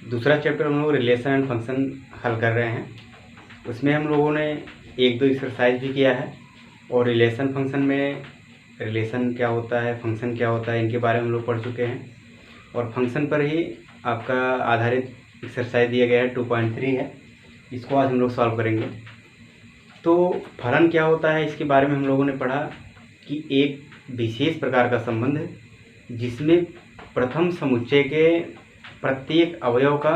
दूसरा चैप्टर हम लोग रिलेशन एंड फंक्शन हल कर रहे हैं। उसमें हम लोगों ने 1-2 एक्सरसाइज भी किया है और रिलेशन फंक्शन में रिलेशन क्या होता है, फंक्शन क्या होता है, इनके बारे में हम लोग पढ़ चुके हैं। और फंक्शन पर ही आपका आधारित एक्सरसाइज दिया गया है 2.3 है, इसको आज हम लोग सॉल्व करेंगे। तो फलन क्या होता है इसके बारे में हम लोगों ने पढ़ा कि एक विशेष प्रकार का संबंध है जिसमें प्रथम समुच्चय के प्रत्येक अवयव का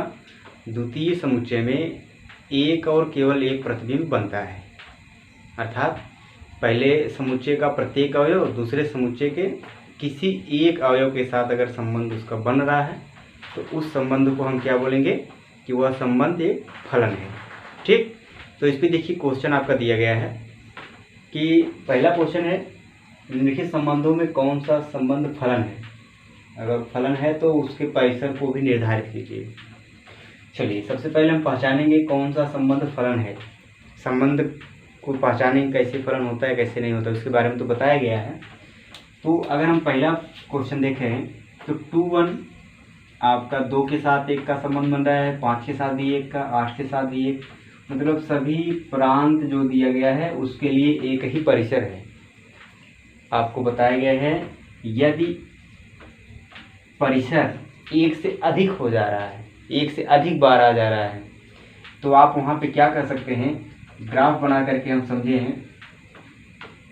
द्वितीय समुच्चय में एक और केवल एक प्रतिबिंब बनता है। अर्थात पहले समुच्चय का प्रत्येक अवयव दूसरे समुच्चय के किसी एक अवयव के साथ अगर संबंध उसका बन रहा है तो उस संबंध को हम क्या बोलेंगे कि वह संबंध एक फलन है। ठीक, तो इस पर देखिए क्वेश्चन आपका दिया गया है कि पहला क्वेश्चन है निम्नलिखित संबंधों में कौन सा संबंध फलन है। अगर फलन है तो उसके परिसर को भी निर्धारित कीजिए। चलिए सबसे पहले हम पहचानेंगे कौन सा संबंध फलन है। संबंध को पहचानेंगे कैसे फलन होता है कैसे नहीं होता उसके बारे में तो बताया गया है। तो अगर हम पहला क्वेश्चन देखें तो 2-1 आपका 2 के साथ 1 का संबंध बन रहा है, 5 के साथ भी 1 का, 8 के साथ भी 1, मतलब सभी प्रांत जो दिया गया है उसके लिए एक ही परिसर है। आपको बताया गया है यदि परिसर 1 से अधिक हो जा रहा है, 1 से अधिक बार आ जा रहा है, तो आप वहाँ पे क्या कर सकते हैं, ग्राफ बना करके हम समझे हैं।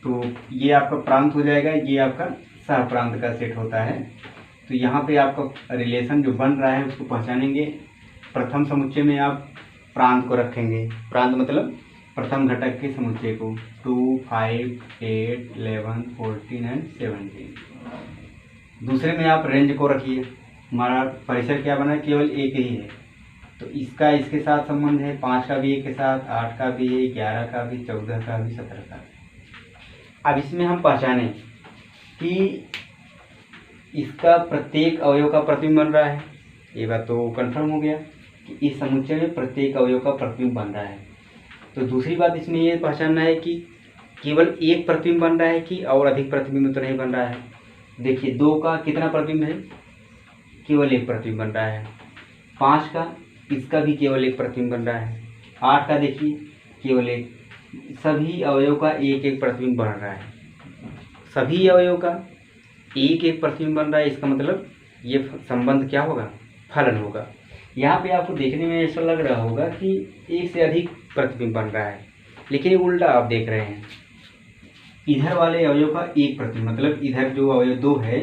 तो ये आपका प्रांत हो जाएगा, ये आपका सह प्रांत का सेट होता है। तो यहाँ पे आपका रिलेशन जो बन रहा है उसको पहचानेंगे। प्रथम समुच्चय में आप प्रांत को रखेंगे, प्रांत मतलब प्रथम घटक के समुच्चय को 2, 5, 8, 11, 14 एंड 17। दूसरे में आप रेंज को रखिए। हमारा परिसर क्या बना है, केवल एक ही है, तो इसका इसके साथ संबंध है, 5 का भी एक के साथ, 8 का भी है, 11 का भी, 14 का भी, 17 का भी। अब इसमें हम पहचानें कि इसका प्रत्येक अवयव का प्रतिबिंब बन रहा है। ये बात तो कंफर्म हो गया कि इस समुच्चय में प्रत्येक अवयव का प्रतिबिंब बन रहा है। तो दूसरी बात इसमें ये पहचानना है कि केवल एक प्रतिबिंब बन रहा है कि और अधिक प्रतिबिंब तो नहीं बन रहा है। देखिए 2 का कितना प्रतिबिंब है, केवल एक प्रतिबिंब बन रहा है। 5 का, इसका भी केवल एक प्रतिबिंब बन रहा है। 8 का देखिए केवल एक, सभी अवयव का एक एक प्रतिबिंब बन रहा है। सभी अवयव का एक एक प्रतिबिंब बन रहा है, इसका मतलब ये संबंध क्या होगा, फलन होगा। यहाँ पे आपको देखने में ऐसा लग रहा होगा कि एक से अधिक प्रतिबिंब बन रहा है, लेकिन उल्टा आप देख रहे हैं। इधर वाले अवयव का एक प्रतिबिंब, मतलब इधर जो अवयव 2 है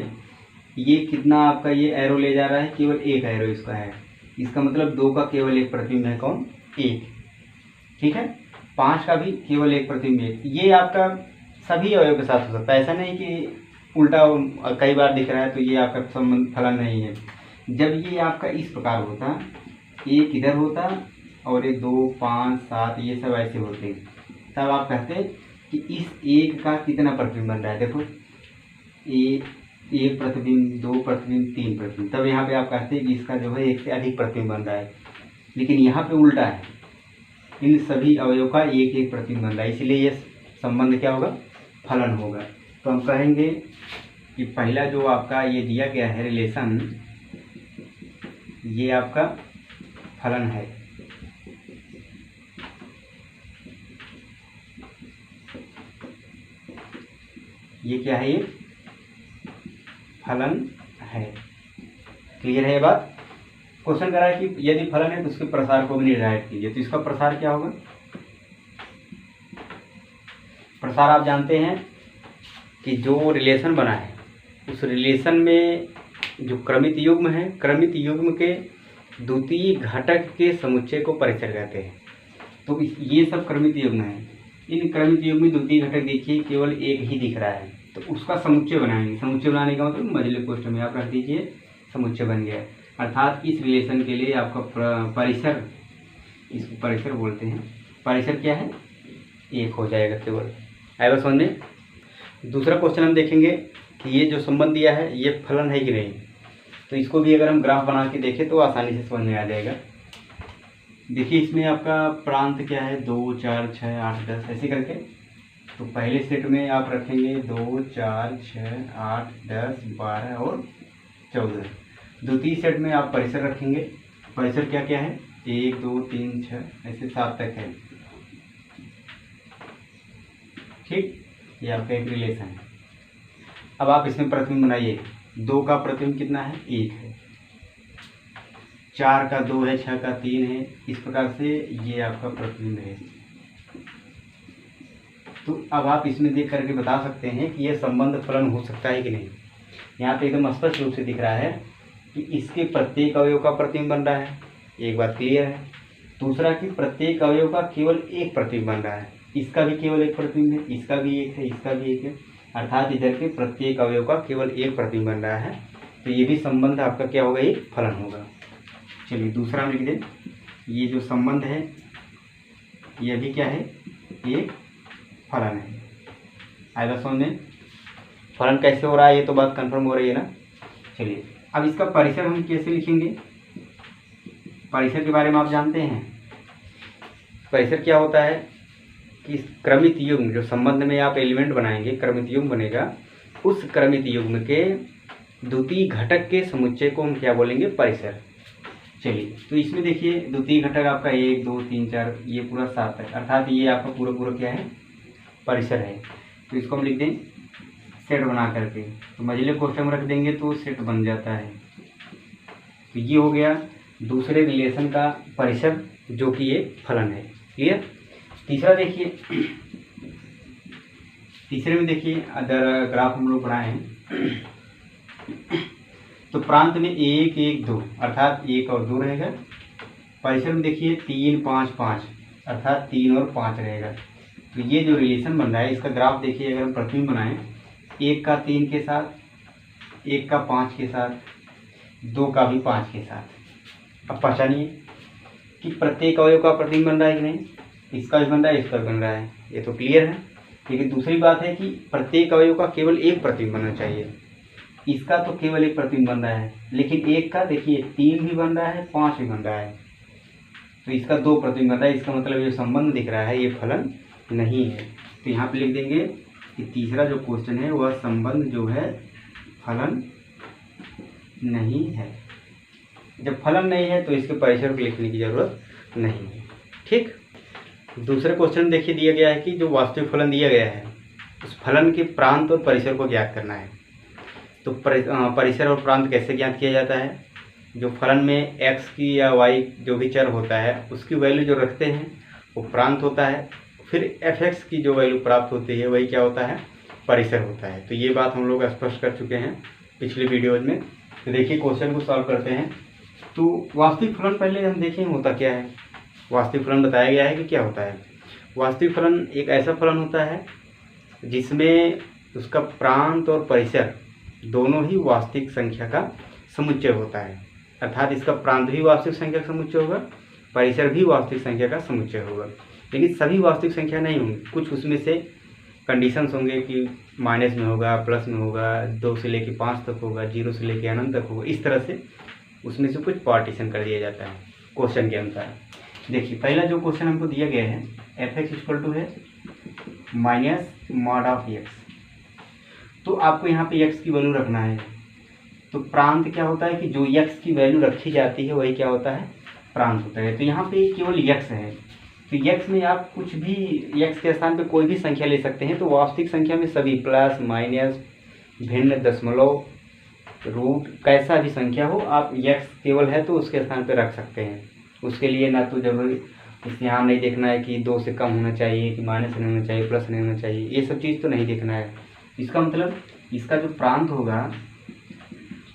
ये कितना आपका ये एरो ले जा रहा है, केवल एक एरो इसका है, इसका मतलब 2 का केवल एक प्रतिबिंब है, कौन, 1। ठीक है, 5 का भी केवल एक प्रतिबिंब है। ये आपका सभी अवयव के साथ हो सकता है, ऐसा नहीं कि उल्टा कई बार दिख रहा है तो ये आपका संबंध फलन नहीं है। जब ये आपका इस प्रकार होता, एक इधर होता और ये 2, 5, 7 ये सब ऐसे होते, तब आप कहते कि इस एक का कितना प्रतिबिंब बन रहा है। देखो एक प्रतिबिंब, 2 प्रतिबिंब, 3 प्रतिबिंब, तब यहाँ पे आप कहते हैं कि इसका जो है एक से अधिक प्रतिबिंब बन रहा है। लेकिन यहाँ पे उल्टा है, इन सभी अवयव का एक एक प्रतिबिंब बन रहा है, इसलिए ये संबंध क्या होगा, फलन होगा। तो हम कहेंगे कि पहला जो आपका ये दिया गया है रिलेशन, ये आपका फलन है। ये क्या है, ये फलन है। क्लियर है ये बात। क्वेश्चन करा है कि यदि फलन है तो उसके प्रसार को भी निर्धारित कीजिए। तो इसका प्रसार क्या होगा, प्रसार आप जानते हैं कि जो रिलेशन बना है उस रिलेशन में जो क्रमित युग्म है, क्रमित युग्म के द्वितीय घटक के समुच्चय को परिसर कहते हैं। तो ये सब क्रमित युग्म है, इन क्रमित युग्म में द्वितीय घटक देखिए केवल एक ही दिख रहा है, तो उसका समुच्चय बनाएंगे। समुच्चय बनाने का मतलब मझले पोस्ट में आप रख दीजिए समुच्चय बन गया। अर्थात इस रिलेशन के लिए आपका परिसर, इसको परिसर बोलते हैं, परिसर क्या है, एक हो जाएगा केवल। आएगा समझ में। दूसरा क्वेश्चन हम देखेंगे कि ये जो संबंध दिया है ये फलन है कि नहीं। तो इसको भी अगर हम ग्राफ बना के देखें तो आसानी से समझ में आ जाएगा। देखिए इसमें आपका प्रांत क्या है, 2, 4, 6, 8, 10 ऐसे करके। तो पहले सेट में आप रखेंगे 2, 4, 6, 8, 10, 12 और 14। द्वितीय सेट में आप परिसर रखेंगे परिसर क्या क्या है, 1 2 3 6 ऐसे 7 तक है। ठीक, ये आपका एक रिलेशन है। अब आप इसमें प्रतिबिंब बनाइए। 2 का प्रतिबिंब कितना है, 1 है। 4 का 2 है, 6 का 3 है। इस प्रकार से ये आपका प्रतिबिंब है। तो अब आप इसमें देख करके बता सकते हैं कि यह संबंध फलन हो सकता है कि नहीं। यहाँ पे एकदम स्पष्ट रूप से दिख रहा है कि इसके प्रत्येक अवयव का प्रतिबिंब बन रहा है, एक बात क्लियर है। दूसरा कि प्रत्येक अवयव का केवल एक प्रतिबिंब बन रहा है, इसका भी केवल एक प्रतिबिंब है, इसका भी एक है, इसका भी एक है, अर्थात इधर के प्रत्येक अवयव का केवल एक प्रतिबिंब बन रहा है। तो ये भी संबंध आपका क्या होगा, एक फलन होगा। चलिए दूसरा हम लिख दें, ये जो संबंध है ये भी क्या है, एक फलन है। आएगा समझ में, फलन कैसे हो रहा है ये तो बात कंफर्म हो रही है ना। चलिए अब इसका परिसर हम कैसे लिखेंगे, परिसर के बारे में आप जानते हैं। परिसर क्या होता है कि क्रमित युग्म, जो संबंध में आप एलिमेंट बनाएंगे क्रमित युग्म बनेगा, उस क्रमित युग्म के द्वितीय घटक के समुच्चय को हम क्या बोलेंगे, परिसर। चलिए तो इसमें देखिए द्वितीय घटक आपका 1 2 3 4 ये पूरा 7 है, अर्थात ये आपका पूरा पूरा क्या है, परिसर है। तो इसको हम लिख दें सेट बना करके, तो मझले कोष्ठक में रख देंगे तो सेट बन जाता है। तो ये हो गया दूसरे रिलेशन का परिसर जो कि एक फलन है। क्लियर। तीसरा देखिए, तीसरे में देखिए अगर ग्राफ हम लोग बनाए हैं तो प्रांत में 1 1 2 अर्थात 1 और 2 रहेगा। परिसर में देखिए 3 5 5 अर्थात 3 और 5 रहेगा। तो ये जो रिलेशन बन रहा है इसका ग्राफ देखिए, अगर हम प्रतिबिंब बनाएं 1 का 3 के साथ, 1 का 5 के साथ, 2 का भी 5 के साथ। अब पहचानिए कि प्रत्येक अवयव का प्रतिबिंब बन रहा है कि नहीं, इसका भी बन रहा है, इसका भी बन रहा है, ये तो क्लियर है। लेकिन दूसरी बात है कि प्रत्येक अवयव का केवल एक प्रतिबिंब बनना चाहिए, इसका तो केवल एक प्रतिबिंब बन रहा है, लेकिन एक का देखिए 3 भी बन रहा है, 5 भी बन रहा है, तो इसका 2 प्रतिबिंब बन रहा है। इसका मतलब ये संबंध दिख रहा है ये फलन नहीं है। तो यहाँ पे लिख देंगे कि तीसरा जो क्वेश्चन है वह संबंध जो है फलन नहीं है। जब फलन नहीं है तो इसके परिसर को लिखने की जरूरत नहीं है। ठीक। दूसरे क्वेश्चन में देखिए दिया गया है कि जो वास्तविक फलन दिया गया है उस फलन के प्रांत और परिसर को ज्ञात करना है। तो परिसर और प्रांत कैसे ज्ञात किया जाता है, जो फलन में x की या y जो भी चर होता है उसकी वैल्यू जो रखते हैं वो प्रांत होता है, फिर fx की जो वैल्यू प्राप्त होती है वही क्या होता है, परिसर होता है। तो ये बात हम लोग स्पष्ट कर चुके हैं पिछली वीडियोज में। तो देखिए क्वेश्चन को सॉल्व करते हैं। तो वास्तविक फलन पहले हम देखें होता क्या है। वास्तविक फलन बताया गया है कि क्या होता है। वास्तविक फलन एक ऐसा फलन होता है जिसमें उसका प्रांत और परिसर दोनों ही वास्तविक संख्या का समुच्चय होता है, अर्थात इसका प्रांत भी वास्तविक संख्या का समुच्चय होगा, परिसर भी वास्तविक संख्या का समुच्चय होगा। लेकिन सभी वास्तविक संख्या नहीं होंगी, कुछ उसमें से कंडीशंस होंगे कि माइनस में होगा, प्लस में होगा, 2 से लेके 5 तक होगा, 0 से लेके अनंत तक होगा। इस तरह से उसमें से कुछ पार्टीशन कर दिया जाता है क्वेश्चन के अनुसार। देखिए पहला जो क्वेश्चन हमको दिया गया है f(x) इक्वल टू है माइनस मॉड ऑफ x। तो आपको यहाँ पे x की वैल्यू रखना है। तो प्रांत क्या होता है कि जो x की वैल्यू रखी जाती है वही क्या होता है, प्रांत होता है। तो यहाँ पे केवल x है, तो x में आप कुछ भी x के स्थान पे कोई भी संख्या ले सकते हैं। तो वास्तविक संख्या में सभी प्लस माइनस भिन्न दशमलव रूट कैसा भी संख्या हो, आप x केवल है तो उसके स्थान पे रख सकते हैं। उसके लिए ना तो जरूरी यहाँ नहीं देखना है कि 2 से कम होना चाहिए, कि माइनस नहीं होना चाहिए, प्लस नहीं होना चाहिए, ये सब चीज़ तो नहीं देखना है। इसका मतलब इसका जो प्रांत होगा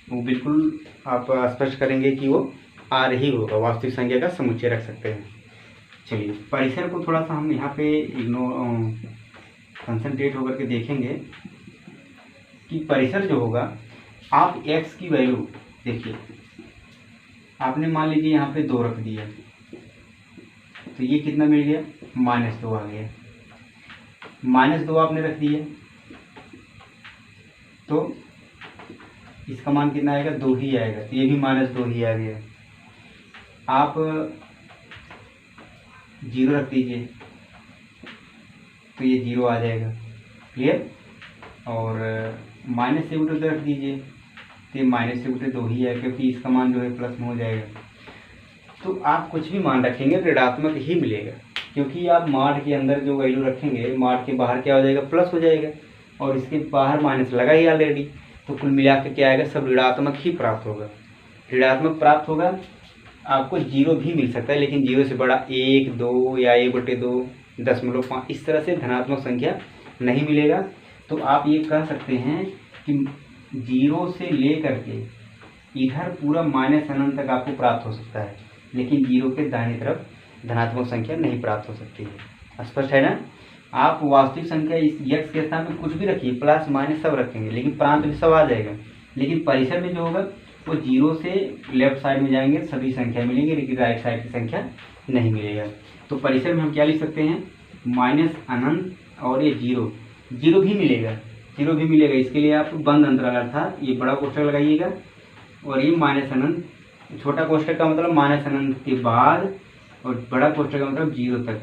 वो बिल्कुल आप स्पष्ट करेंगे कि वो आर ही होगा, वास्तविक संख्या का समुच्चय रख सकते हैं। चलिए परिसर को थोड़ा सा हम यहाँ पे कंसंट्रेट होकर के देखेंगे कि परिसर जो होगा, आप x की वैल्यू देखिए, आपने मान लीजिए यहाँ पे 2 रख दिया तो ये कितना मिल गया, -2 आ गया। -2 आपने रख दिया तो इसका मान कितना आएगा, 2 ही आएगा। तो ये भी -2 ही आ गया। आप 0 रख दीजिए तो ये 0 आ जाएगा। क्लियर। और माइनस से उल्टे रख दीजिए तो ये -2 ही है, क्योंकि इसका मान जो है प्लस में हो जाएगा। तो आप कुछ भी मान रखेंगे ऋणात्मक ही मिलेगा, क्योंकि आप मॉड के अंदर जो वैल्यू रखेंगे मॉड के बाहर क्या हो जाएगा, प्लस हो जाएगा, और इसके बाहर माइनस लगा ही ऑलरेडी, तो कुल मिला के क्या आएगा, सब ऋणात्मक ही प्राप्त होगा। ऋणात्मक प्राप्त होगा, आपको जीरो भी मिल सकता है, लेकिन जीरो से बड़ा 1, 2 या 1/2, 0.5 इस तरह से धनात्मक संख्या नहीं मिलेगा। तो आप ये कह सकते हैं कि जीरो से ले करके इधर पूरा माइनस अनंत तक आपको प्राप्त हो सकता है, लेकिन जीरो के दाहिनी तरफ धनात्मक संख्या नहीं प्राप्त हो सकती है। स्पष्ट है ना? आप वास्तविक संख्या इस यक्स के स्थान में कुछ भी रखिए, प्लस माइनस सब रखेंगे, लेकिन प्रांत भी सब आ जाएगा, लेकिन परिसर में जो होगा वो जीरो से लेफ्ट साइड में जाएंगे सभी संख्या मिलेंगे, लेकिन राइट साइड की संख्या नहीं मिलेगा। तो परिसर में हम क्या लिख सकते हैं, माइनस अनंत, और ये जीरो, जीरो भी मिलेगा, जीरो भी मिलेगा। इसके लिए आप बंद अंतराल अर्थात ये बड़ा कोष्ठक लगाइएगा, और ये माइनस अनंत, छोटा कोष्ठक का मतलब माइनस अनंत के बाद, और बड़ा कोष्ठक का मतलब जीरो तक।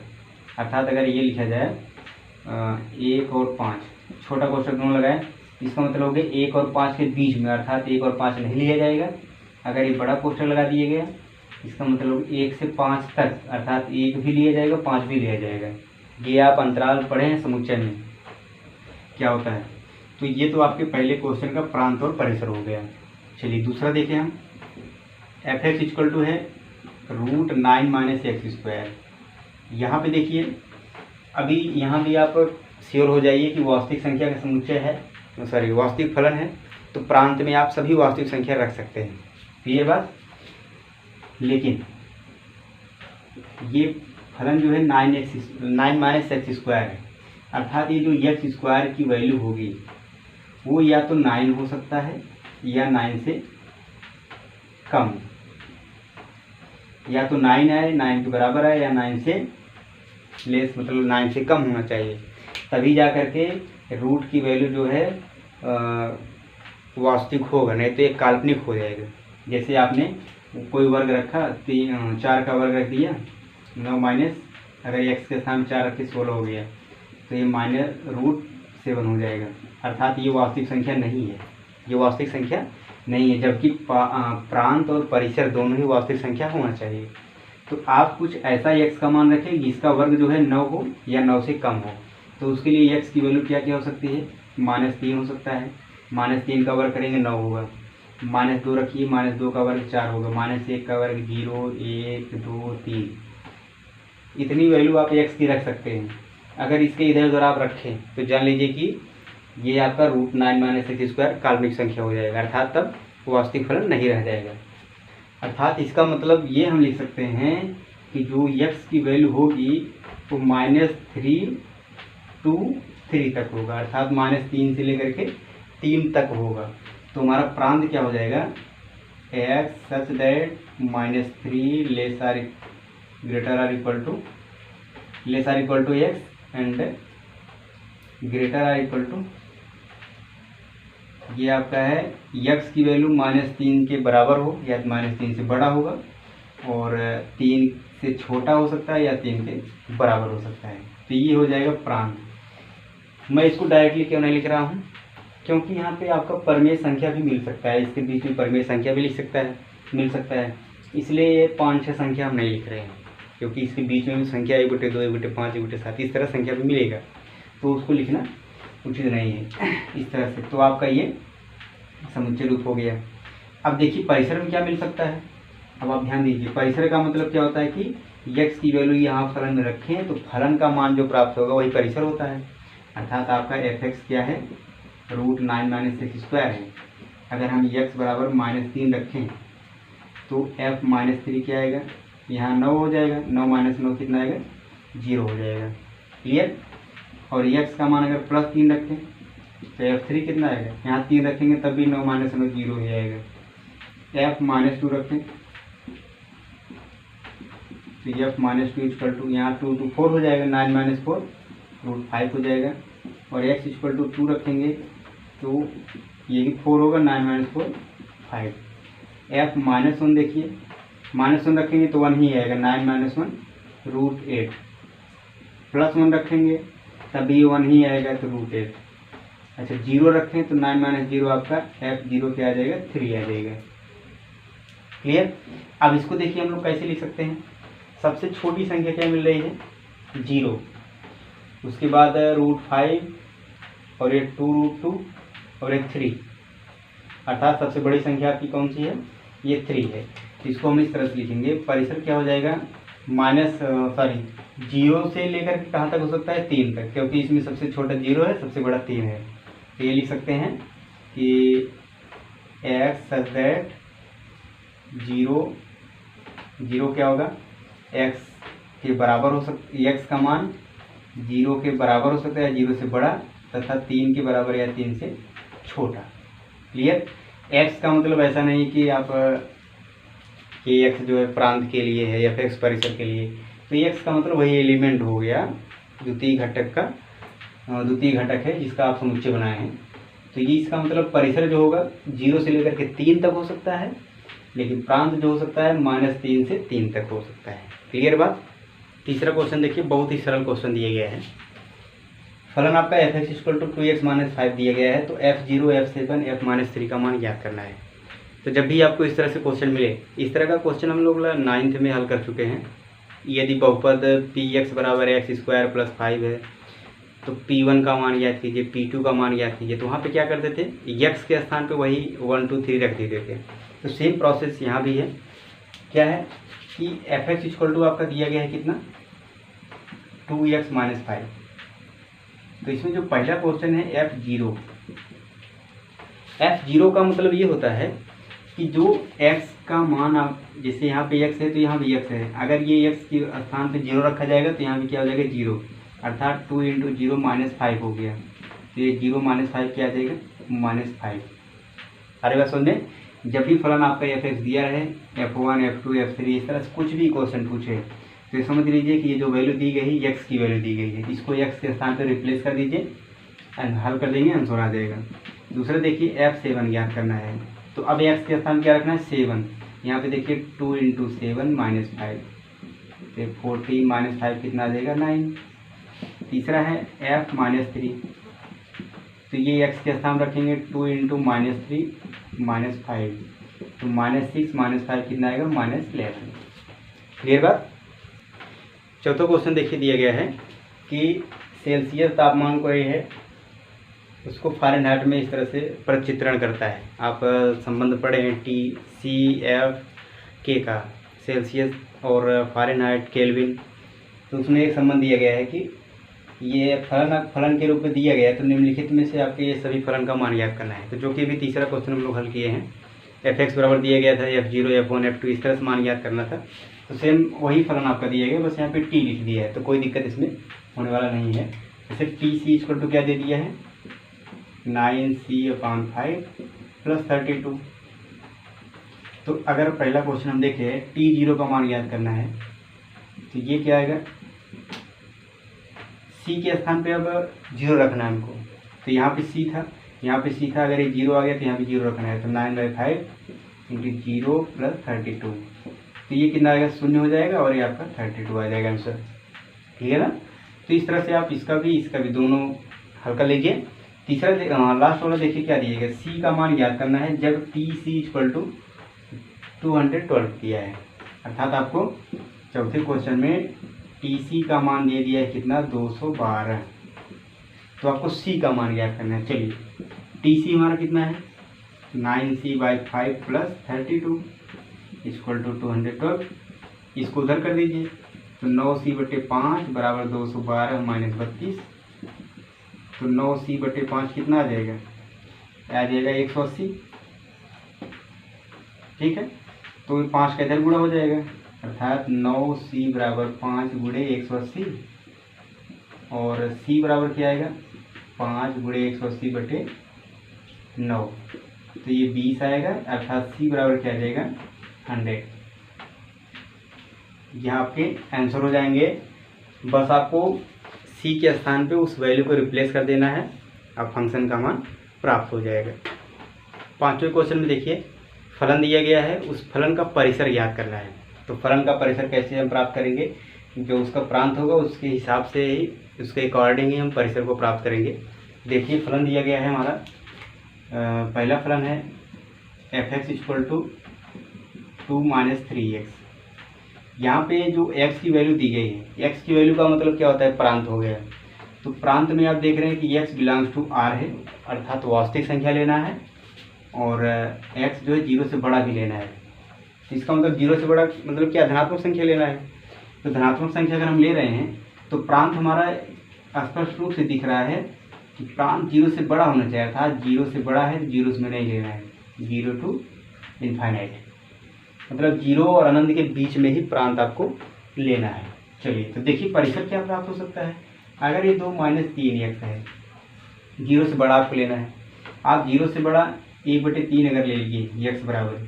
अर्थात अगर ये लिखा जाए 1 और 5, छोटा कोष्ठक दोनों लगाए, इसका मतलब हो गया 1 और 5 के बीच में, अर्थात 1 और 5 नहीं लिया जाएगा। अगर ये बड़ा कोष्ठक लगा दिए गया, इसका मतलब 1 से 5 तक, अर्थात 1 भी लिया जाएगा, 5 भी लिया जाएगा। ये आप अंतराल पढ़े हैं समुच्चय में क्या होता है। तो ये तो आपके पहले क्वेश्चन का प्रांत और परिसर हो गया। चलिए दूसरा देखें हम, f(x) इक्वल टू है √9 - x²। यहाँ पे देखिए, अभी यहाँ भी आप श्योर हो जाइए कि वास्तविक संख्या का समुच्चय है, सॉरी वास्तविक फलन है, तो प्रांत में आप सभी वास्तविक संख्या रख सकते हैं, क्लियर बात। लेकिन ये फलन जो है 9 - x² है, अर्थात ये जो x² की वैल्यू होगी वो या तो 9 हो सकता है या 9 से कम, या तो 9 है, 9 के बराबर है, या 9 से लेस, मतलब 9 से कम होना चाहिए, तभी जा करके रूट की वैल्यू जो है वास्तविक होगा, नहीं तो एक काल्पनिक हो जाएगा। जैसे आपने कोई वर्ग रखा, 4 का वर्ग रख दिया, 9 माइनस, अगर x के स्थान 4 रख के 16 हो गया, तो ये -√7 हो जाएगा, अर्थात ये वास्तविक संख्या नहीं है, ये वास्तविक संख्या नहीं है, जबकि प्रांत और परिसर दोनों ही वास्तविक संख्या होना चाहिए। तो आप कुछ ऐसा x का मान रखें जिसका वर्ग जो है 9 हो या 9 से कम हो, तो उसके लिए x की वैल्यू क्या क्या हो सकती है, -3 हो सकता है, -3 का वर्ग करेंगे 9 होगा, -2 रखिए, -2 का वर्ग 4 होगा, -1 का वर्ग 0, 1, 2, 3, इतनी वैल्यू आप x की रख सकते हैं। अगर इसके इधर उधर आप रखें तो जान लीजिए कि ये आपका √9 - x² काल्पनिक संख्या हो जाएगा, अर्थात तब वास्तविक फलन नहीं रह जाएगा। अर्थात इसका मतलब ये हम लिख सकते हैं कि जो x की वैल्यू होगी वो -3 to 3 तक होगा, अर्थात -3 से लेकर के 3 तक होगा। तो हमारा प्रांत क्या हो जाएगा, x such that -3 less or equal to x and greater or equal to, ये आपका है x की वैल्यू -3 के बराबर हो या -3 से बड़ा होगा, और 3 से छोटा हो सकता है या 3 के बराबर हो सकता है। तो ये हो जाएगा प्रांत। मैं इसको डायरेक्टली क्यों नहीं लिख रहा हूँ, क्योंकि यहाँ पे आपका परिमेय संख्या भी मिल सकता है, इसके बीच में परिमेय संख्या भी मिल सकता है, इसलिए ये 5-6 संख्या हम नहीं लिख रहे हैं, क्योंकि इसके बीच में भी संख्या 1/2, 1/5, 1/7 इस तरह संख्या भी मिलेगा, तो उसको लिखना उचित नहीं है इस तरह से। तो आपका ये समुच्चय रूप हो गया। अब देखिए परिसर में क्या मिल सकता है, अब आप ध्यान दीजिए, परिसर का मतलब क्या होता है कि x की वैल्यू यहाँ फलन में रखें तो फलन का मान जो प्राप्त होगा वही परिसर होता है, अर्थात आपका f(x) क्या है, √9 - x² है। अगर हम x बराबर -3 रखें तो f -3 क्या आएगा, यहाँ 9 हो जाएगा, 9 - 9 कितना आएगा, 0 हो जाएगा, क्लियर। और x का मान अगर +3 रखें तो f3 कितना आएगा, यहाँ 3 रखेंगे तब भी 9 - 9 0 हो जाएगा। f -2 रखें तो f -2 इक्वल टू, यहाँ 2 to 4 हो जाएगा, 9 - 4 √5 हो जाएगा, और x इक्वल टू 2 रखेंगे तो ये भी 4 होगा, 9 - 4 5। f -1 देखिए, -1 रखेंगे तो 1 ही आएगा, 9 - 1 √8, +1 रखेंगे तभी 1 ही आएगा तो √8। अच्छा 0 रखें तो 9 - 0 आपका f0 क्या आ जाएगा, 3 आ जाएगा, क्लियर। अब इसको देखिए हम लोग कैसे लिख सकते हैं, सबसे छोटी संख्या क्या मिल रही है, 0, उसके बाद √5 और एक 2√2 और एक 3, अर्थात सबसे बड़ी संख्या आपकी कौन सी है, ये 3 है। इसको हम इस तरह से लिखेंगे, परिसर क्या हो जाएगा, जीरो से लेकर के कहाँ तक हो सकता है, 3 तक, क्योंकि इसमें सबसे छोटा 0 है, सबसे बड़ा 3 है। तो ये लिख सकते हैं कि x सच दैट 0 क्या होगा, x के बराबर हो सकता, x का मान 0 के बराबर हो सकता है, 0 से बड़ा, तथा 3 के बराबर या 3 से छोटा। क्लियर। x का मतलब ऐसा नहीं कि आप कि x जो है प्रांत के लिए है या फिर x परिसर के लिए, तो x का मतलब वही एलिमेंट हो गया, द्वितीय घटक है जिसका आप समुच्चय बनाए हैं। तो ये इसका मतलब परिसर जो होगा 0 से लेकर के 3 तक हो सकता है, लेकिन प्रांत जो हो सकता है -3 से 3 तक हो सकता है। क्लियर बात। तीसरा क्वेश्चन देखिए, बहुत ही सरल क्वेश्चन दिया गया है। फलन आपका f(x = 2x - 5) दिया गया है, तो f0, f7, f-3 का मान ज्ञात करना है। तो जब भी आपको इस तरह से क्वेश्चन मिले, इस तरह का क्वेश्चन हम लोग 9th में हल कर चुके हैं। यदि बहुपद px = x² + 5 है, तो p1 का मान ज्ञात कीजिए, p2 का मान ज्ञात कीजिए। तो वहाँ पे क्या करते थे, x के स्थान पे वही 1 2 3 रख देते थे। तो सेम प्रोसेस यहाँ भी है। क्या है कि f(x) = आपका दिया गया है कितना, 2x - 5। तो इसमें जो पहला क्वेश्चन है f0 का मतलब ये होता है कि जो x का मान, आप जैसे यहाँ पे x है तो यहाँ भी x है, अगर ये x के स्थान पे 0 रखा जाएगा तो यहाँ भी क्या हो जाएगा, 0, अर्थात 2 × 0 -5 हो गया। तो ये 0 - 5 क्या आ जाएगा, -5। अरे बस सुनने, जब भी फलन आपका f(x) दिया रहे, f1, f2, f3 इस तरह से कुछ भी क्वेश्चन पूछे, तो समझ लीजिए कि ये जो वैल्यू दी गई है, x की वैल्यू दी गई है, इसको x के स्थान पर रिप्लेस कर दीजिए, हल कर देंगे, आंसर आ जाएगा। दूसरा देखिए f7 ज्ञात करना है, तो अब x के स्थान क्या रखना है, 7। यहाँ पे देखिए 2 × 7 -5, तो 14 - 5 कितना आ जाएगा, 9। तीसरा है f-3, तो ये x के स्थान रखेंगे, 2 × -3 -5, तो -6 - 5 कितना आएगा, -11। क्लियर बात। चौथा क्वेश्चन देखिए दिया गया है कि सेल्सियस तापमान को ये है, उसको फ़ारेनहाइट में इस तरह से प्रचित्रण करता है। आप संबंध पढ़े हैं T-C-F-K का, सेल्सियस और फ़ारेनहाइट, केल्विन। तो उसमें एक संबंध दिया गया है कि ये फलन के रूप में दिया गया है, तो निम्नलिखित में से आपके ये सभी फलन का मान ज्ञात करना है। तो जो कि अभी तीसरा क्वेश्चन हम लोग हल किए हैं, f(x) बराबर दिया गया था f0, f1, f2 इस तरह से मान ज्ञात करना था। तो सेम वही फलन आपका दिया गया, बस यहाँ पे t लिख दिया है, तो कोई दिक्कत इसमें होने वाला नहीं है। जैसे TC = क्या दे दिया है, 9c/5 + 32। तो अगर पहला क्वेश्चन हम देखें, t0 का मान ज्ञात करना है, तो ये क्या आएगा, c के स्थान पे अब 0 रखना है हमको। तो यहाँ पे c था, अगर ये 0 आ गया तो यहाँ पे 0 रखना है। तो 9/5 × 0 + 32, तो ये कितना आएगा, 0 हो जाएगा, और ये आपका 32 आ जाएगा आंसर। ठीक है ना। तो इस तरह से आप इसका भी दोनों हल कर लीजिए। तीसरा लास्ट वाला देखिए क्या दिएगा, c का मान ज्ञात करना है जब TC = 212 दिया है, अर्थात आपको चौथे क्वेश्चन में TC का मान दे दिया है कितना, 212। तो आपको c का मान ज्ञात करना है। चलिए, TC हमारा कितना है, 9c/5 + 32 = 212। इसको उधर कर दीजिए, तो 9c/5 = 212 - 32, तो 9c/5 कितना आ जाएगा, 180। ठीक है, तो 5 का इधर गुणा हो जाएगा, अर्थात 9c = 5 × 180, और c बराबर क्या आएगा, 5 × 180/9, तो ये 20 आएगा, अर्थात c बराबर क्या आ जाएगा, 100। यहाँ आपके आंसर हो जाएंगे। बस आपको c के स्थान पे उस वैल्यू को रिप्लेस कर देना है, अब फंक्शन का मान प्राप्त हो जाएगा। पांचवें क्वेश्चन में देखिए, फलन दिया गया है, उस फलन का परिसर ज्ञात करना है। तो फलन का परिसर कैसे हम प्राप्त करेंगे, जो उसका प्रांत होगा उसके हिसाब से ही, उसके अकॉर्डिंग ही हम परिसर को प्राप्त करेंगे। देखिए फलन दिया गया है हमारा, पहला फलन है f(x) = 2 - 3x। यहाँ पे जो x की वैल्यू दी गई है, x की वैल्यू का मतलब क्या होता है, प्रांत हो गया। तो प्रांत में आप देख रहे हैं कि x बिलोंग्स टू r है, अर्थात वास्तविक संख्या लेना है, और x जो है 0 से बड़ा भी लेना है। तो इसका मतलब 0 से बड़ा मतलब क्या, धनात्मक संख्या लेना है। तो धनात्मक संख्या अगर हम ले रहे हैं तो प्रांत हमारा स्पष्ट रूप से दिख रहा है कि प्रांत 0 से बड़ा होना चाहिए, अर्थात 0 से बड़ा है तो 0 में नहीं लेना है, 0 to इन्फाइनाइट, मतलब 0 और अनंत के बीच में ही प्रांत आपको लेना है। चलिए तो देखिए परिसर क्या प्राप्त हो सकता है। अगर ये 2 - 3x है, 0 से बड़ा आपको लेना है। आप 0 से बड़ा 1/3 अगर ले लीजिए x बराबर,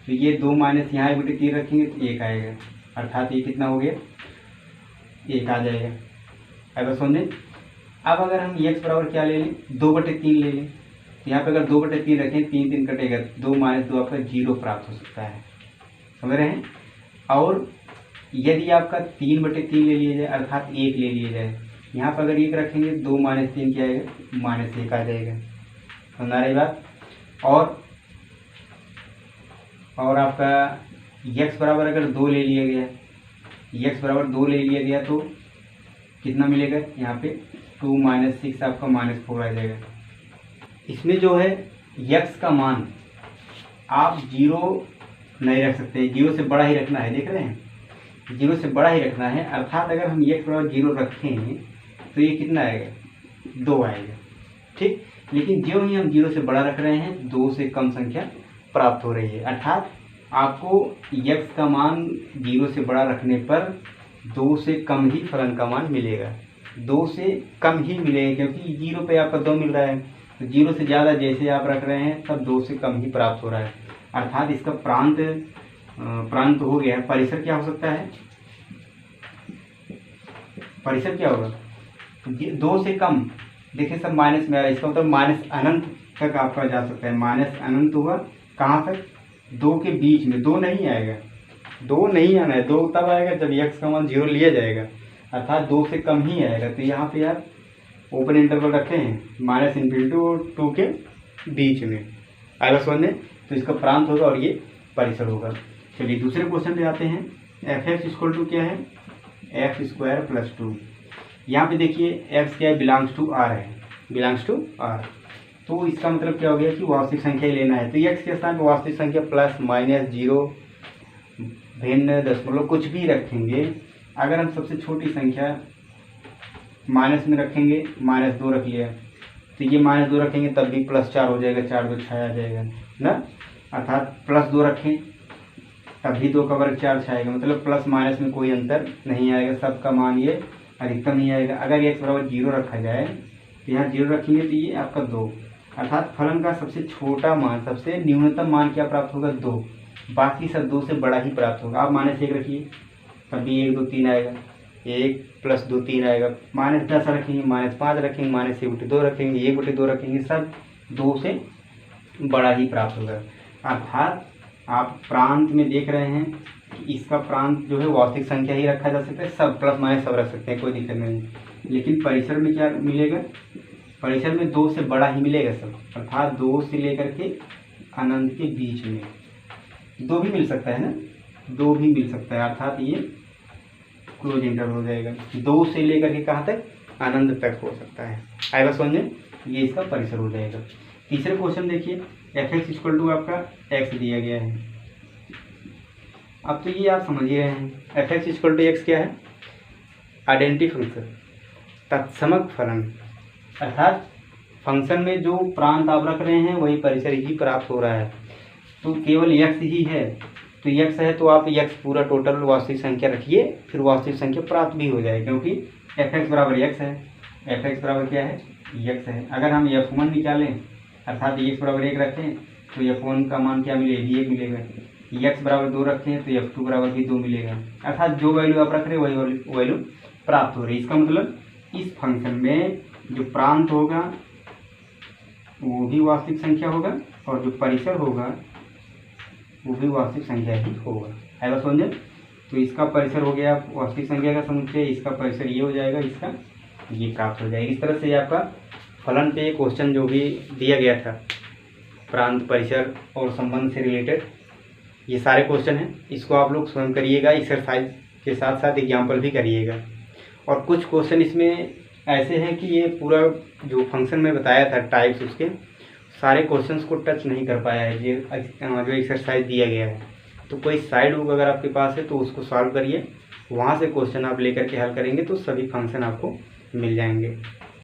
तो ये 2 माइनस यहाँ 1/3 रखेंगे तो 1 आएगा, अर्थात ये कितना हो गया, 1 आ जाएगा। अगर समझे। अब अगर हम x बराबर क्या ले लें, 2/3 ले लें, तो यहाँ पे अगर 2/3 रखें, 3 3 कटेगा, 2 - 2 आपका 0 प्राप्त हो सकता है, समझ रहे हैं। और यदि आपका 3/3 ले लिया जाए, अर्थात 1 ले लिया जाए, यहाँ पर अगर 1 रखेंगे 2 - 3 क्या आएगा, -1 आ जाएगा, समझ रही बात। और आपका x बराबर अगर 2 ले लिया गया, x बराबर 2 ले लिया गया तो कितना मिलेगा, यहाँ पे 2 - 6 आपका -4 आ जाएगा। इसमें जो है x का मान आप 0 नहीं रख सकते, 0 से बड़ा ही रखना है, देख रहे हैं, 0 से बड़ा ही रखना है, अर्थात अगर हम x बराबर 0 रखें तो ये कितना आएगा, 2 आएगा, ठीक। लेकिन जो ही हम 0 से बड़ा रख रहे हैं 2 से कम संख्या प्राप्त हो रही है, अर्थात आपको x का मान 0 से बड़ा रखने पर 2 से कम ही फलन का मान मिलेगा, 2 से कम ही मिलेगा, क्योंकि 0 पे आपका 2 मिल रहा है, तो 0 से ज़्यादा जैसे आप रख रहे हैं तब 2 से कम ही प्राप्त हो रहा है, अर्थात इसका प्रांत हो गया है। परिसर क्या हो सकता है, परिसर क्या होगा, 2 से कम, देखिए सब माइनस में आ रहा है, इसका मतलब माइनस अनंत तक आपका जा सकता है, माइनस अनंत होगा कहाँ तक, 2 के बीच में, 2 नहीं आएगा, 2 नहीं आना है, 2 तब आएगा जब x का मान 0 लिया जाएगा, अर्थात 2 से कम ही आएगा। तो यहाँ पे आप ओपन इंटरवल रखे हैं, -∞ और 2 के बीच में, आएगा समझने। तो इसका प्रांत होगा और ये परिसर होगा। चलिए दूसरे क्वेश्चन पे आते हैं। fx = क्या है, x² + 2। यहाँ पे देखिए x क्या है, बिलोंग्स टू r है, बिलोंग्स टू r, तो इसका मतलब क्या हो गया कि वास्तविक संख्या ही लेना है। तो x के स्थान पर वास्तविक संख्या प्लस माइनस 0 भिन्न दशमलव कुछ भी रखेंगे। अगर हम सबसे छोटी संख्या माइनस में रखेंगे, -2 रख लिया, तो ये -2 रखेंगे तब भी +4 हो जाएगा, 4 2 6 आ जाएगा ना, अर्थात +2 रखें तब भी 2 का वर्ग 4 6 आएगा, मतलब प्लस माइनस में कोई अंतर नहीं आएगा, सबका मान ये अधिकतम ही आएगा। अगर x बराबर 0 रखा जाए तो यहाँ 0 रखेंगे तो ये आपका 2, अर्थात फलन का सबसे छोटा मान, सबसे न्यूनतम मान क्या प्राप्त होगा, 2, बाकी सब 2 से बड़ा ही प्राप्त होगा। आप -1 रखिए तब भी 1 2 3 आएगा, 1 + 2 3 आएगा, -10 रखेंगे, -5 रखेंगे, -1/2 रखेंगे, 1/2 रखेंगे, सब 2 से बड़ा ही प्राप्त होगा। अर्थात आप प्रांत में देख रहे हैं कि इसका प्रांत जो है वास्तविक संख्या ही रखा जा सकता है, सब प्लस माइनस सब रख सकते हैं, कोई दिक्कत नहीं। लेकिन परिसर में क्या मिलेगा, परिसर में 2 से बड़ा ही मिलेगा सब, अर्थात 2 से लेकर के अनंत के बीच में 2 भी मिल सकता है ना, 2 भी मिल सकता है, अर्थात ये क्लोज इंटरवल हो जाएगा, 2 से लेकर के कहाँ तक, अनंत तक हो सकता है। आएगा समझे, ये इसका परिसर हो जाएगा। तीसरे क्वेश्चन देखिए, fx = आपका x दिया गया है। अब तो ये आप समझ ही रहे हैं, fx = x क्या है, आइडेंटिटी फंक्शन, तत्समक फलन, अर्थात फंक्शन में जो प्रांत आप रख रहे हैं वही परिसर ही प्राप्त हो रहा है। तो केवल x ही है, तो x है तो आप x पूरा टोटल वास्तविक संख्या रखिए, फिर वास्तविक संख्या प्राप्त भी हो जाए, क्योंकि fx बराबर x है, fx बराबर क्या है, x है। अगर हम f1 निकालें, अर्थात x बराबर 1 रखें तो f1 का मान क्या मिलेगा, 1 मिलेगा, x बराबर 2 रखें तो f2 बराबर भी 2 मिलेगा, अर्थात जो वैल्यू आप रख रहे हैं वही वैल्यू प्राप्त हो रही है। इसका मतलब इस फंक्शन में जो प्रांत होगा वो भी वास्तविक संख्या होगा और जो परिसर होगा वो भी वास्तविक संख्या ही होगा, है समझे। तो इसका परिसर हो गया वास्तविक संख्या का समुच्चय, इसका परिसर ये हो जाएगा, इसका ये प्राप्त हो जाएगा। इस तरह से आपका फलन पे क्वेश्चन जो भी दिया गया था प्रांत, परिसर और संबंध से रिलेटेड ये सारे क्वेश्चन हैं, इसको आप लोग स्वयं करिएगा, एक्सरसाइज के साथ साथ एग्जाम्पल भी करिएगा। और कुछ क्वेश्चन इसमें ऐसे हैं कि ये पूरा जो फंक्शन में बताया था टाइप्स, उसके सारे क्वेश्चंस को टच नहीं कर पाया है ये जो एक्सरसाइज दिया गया है। तो कोई साइड बुक अगर आपके पास है तो उसको सॉल्व करिए, वहाँ से क्वेश्चन आप लेकर के हल करेंगे तो सभी फंक्शन आपको मिल जाएंगे।